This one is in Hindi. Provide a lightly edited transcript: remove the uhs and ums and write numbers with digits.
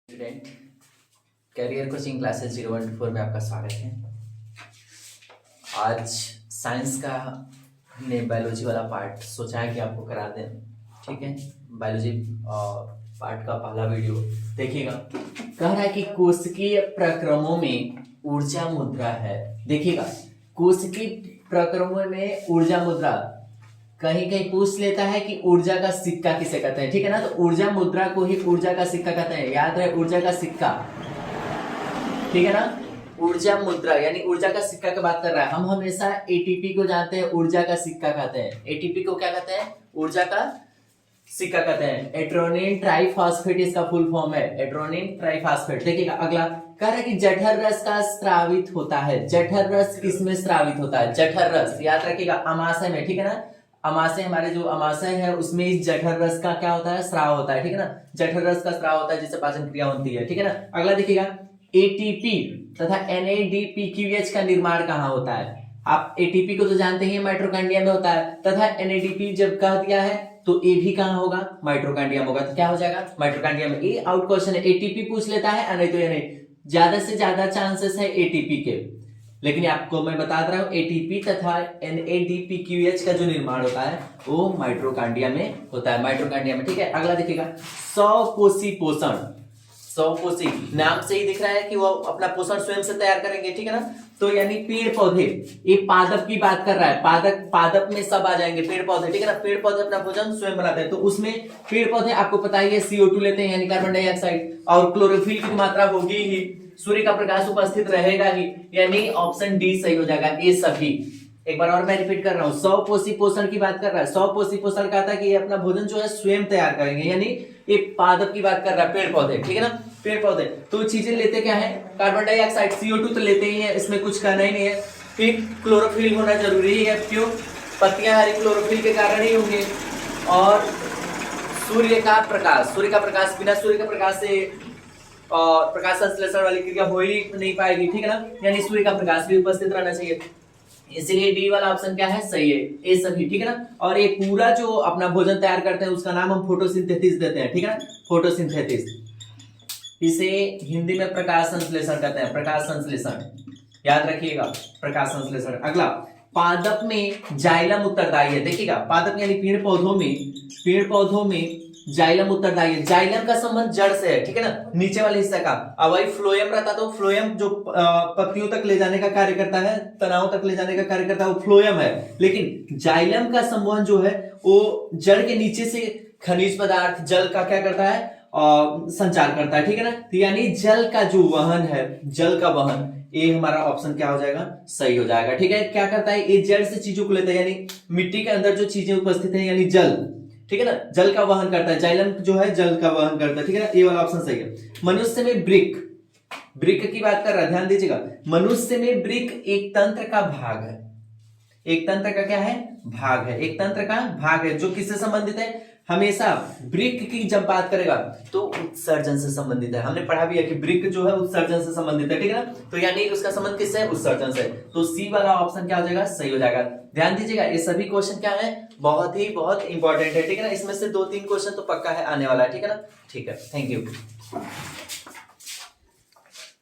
स्टूडेंट, कैरियर कोचिंग क्लासेस 014 में आपका स्वागत है। आज साइंस का हमने बायोलॉजी वाला पार्ट सोचा है कि आपको करा दें। ठीक है, बायोलॉजी पार्ट का पहला वीडियो देखिएगा। कह रहा है कि कोशिकीय प्रक्रमों में ऊर्जा मुद्रा है। देखिएगा, कोशिकीय प्रक्रमों में ऊर्जा मुद्रा कहीं कहीं पूछ लेता है कि ऊर्जा का सिक्का किसे कहते हैं। ठीक है ना, तो ऊर्जा मुद्रा को ही ऊर्जा का सिक्का कहते हैं। याद रहे, ऊर्जा का सिक्का। ठीक है ना, ऊर्जा मुद्रा यानी ऊर्जा का सिक्का की बात कर रहा है। हम हमेशा एटीपी को जानते हैं ऊर्जा का सिक्का कहते हैं। एटीपी को क्या कहते हैं? ऊर्जा का सिक्का कहते हैं। एट्रोनिन ट्राइफॉस्फेट इसका फुल फॉर्म है, एट्रोनिन ट्राइफॉस्फेट। देखिएगा अगला कह रहा है कि जठर रस का स्रावित होता है। जठर रस किसमें स्रावित होता है? जठर रस याद रखिएगा अमाशय में। ठीक है ना, अमाशय हमारे जो अमाशय है उसमें इस जठर रस का क्या होता है? स्राव होता है। ठीक है ना, जठर रस का स्राव होता है जिससे पाचन क्रिया होती है। ठीक है ना, अगला देखिएगा एटीपी तथा एनएडीपीक्यूएच का निर्माण कहाँ होता है? आप एटीपी को तो जानते ही माइटोकॉन्ड्रिया में होता है, तथा एनएडीपी जब कह दिया है तो ए भी कहाँ होगा? माइटोकॉन्ड्रिया में होगा। तो क्या हो जाएगा? माइटोकॉन्ड्रिया में। ये आउट क्वेश्चन है, एटीपी पूछ लेता है नहीं तो ये नहीं। ज्यादा से ज्यादा चांसेस है एटीपी के, लेकिन आपको मैं बता रहा हूं एटीपी तथा एनएडीपीक्यूएच का जो निर्माण होता है वो माइटोकॉन्ड्रिया में होता है, माइटोकॉन्ड्रिया में। ठीक है, अगला देखिएगा स्वपोषी पोषण। स्वपोषी नाम से ही दिख रहा है कि वो अपना पोषण स्वयं से तैयार करेंगे। ठीक है ना, तो यानी पेड़ पौधे, ये पादप की बात कर रहा है। पादप में सब आ जाएंगे पेड़ पौधे। ठीक है ना, पेड़ पौधे अपना भोजन स्वयं बनाते हैं, तो उसमें पेड़ पौधे आपको पता ही है CO2 लेते हैं यानी कार्बन डाइऑक्साइड, और क्लोरोफिल की मात्रा होगी ही, सूर्य का प्रकाश उपस्थित रहेगा ही, यानी ऑप्शन डी सही हो जाएगा। ये सभी, एक बार और मैं रिपीट कर रहा हूं, स्वपोषी पोषण की बात कर रहा है। स्वपोषी पोषण कहता है कि ये अपना भोजन जो है स्वयं तैयार करेंगे, यानी ये पादप की बात कर रहा है, पेड़ पौधे। ठीक है ना, पेड़ पौधे तो चीजें लेते क्या है? कार्बन डाइऑक्साइड, CO2 तो लेते ही है, इसमें कुछ कहना ही नहीं है। फिर क्लोरोफिल होना जरूरी है, क्यों? पत्तियां हरी क्लोरोफिल के कारण ही होंगे, और सूर्य का प्रकाश, बिना सूर्य का प्रकाश से और प्रकाश संश्लेषण वाली क्रिया हो ही नहीं पाएगी। ठीक है ना, यानी सूर्य का प्रकाश भी उपस्थित रहना चाहिए, इसलिए डी वाला ऑप्शन क्या है? सही है, ये सभी। ठीक है ना, और ये पूरा जो अपना भोजन तैयार करते हैं उसका नाम हम फोटोसिंथेसिस देते हैं। ठीक है ना, फोटोसिंथेसिस, इसे हिंदी में प्रकाश संश्लेषण कहते हैं, प्रकाश संश्लेषण, याद रखिएगा, प्रकाश संश्लेषण। अगला पादप में जाइलम उत्तरदायी है। देखिएगा पादप यानी पेड़ पौधों में जाइलम उत्तरदायी है। जाइलम का संबंध जड़ से है। ठीक है ना, नीचे वाले हिस्से का। अब वही फ्लोएम रहता तो फ्लोएम जो पत्तियों तक ले जाने का कार्य करता है, तनाव तक ले जाने का कार्य करता है, वो फ्लोएम है। लेकिन जाइलम का संबंध जो है वो जड़ के नीचे से खनिज पदार्थ, जल का क्या करता है? संचार करता है। ठीक है ना, तो यानी जल का जो वहन है, जल का वहन, ये हमारा ऑप्शन क्या हो जाएगा? सही हो जाएगा। ठीक है, क्या करता है? ये जड़ से चीजों को लेता है, यानी मिट्टी के अंदर जो चीजें उपस्थित है यानी जल। ठीक है ना, जल का वहन करता है, जाइलम जो है जल का वहन करता है। ठीक है ना, ये वाला ऑप्शन सही है। मनुष्य में ब्रिक की बात कर रहा है, ध्यान दीजिएगा। मनुष्य में ब्रिक एक तंत्र का भाग है। एक तंत्र का क्या है? भाग है, एक तंत्र का भाग है, जो किससे संबंधित है? हमेशा ब्रिक की जब बात करेगा तो उत्सर्जन से संबंधित है। हमने पढ़ा भी है कि ब्रिक जो है उत्सर्जन से संबंधित है। ठीक है ना, तो यानी उसका संबंध किससे है? उत्सर्जन से। तो सी वाला ऑप्शन क्या हो जाएगा? सही हो जाएगा। ध्यान दीजिएगा, ये सभी क्वेश्चन क्या है? बहुत इंपॉर्टेंट है। ठीक है ना, इसमें से 2-3 क्वेश्चन तो पक्का है आने वाला है। ठीक है ना, ठीक है, थैंक यू।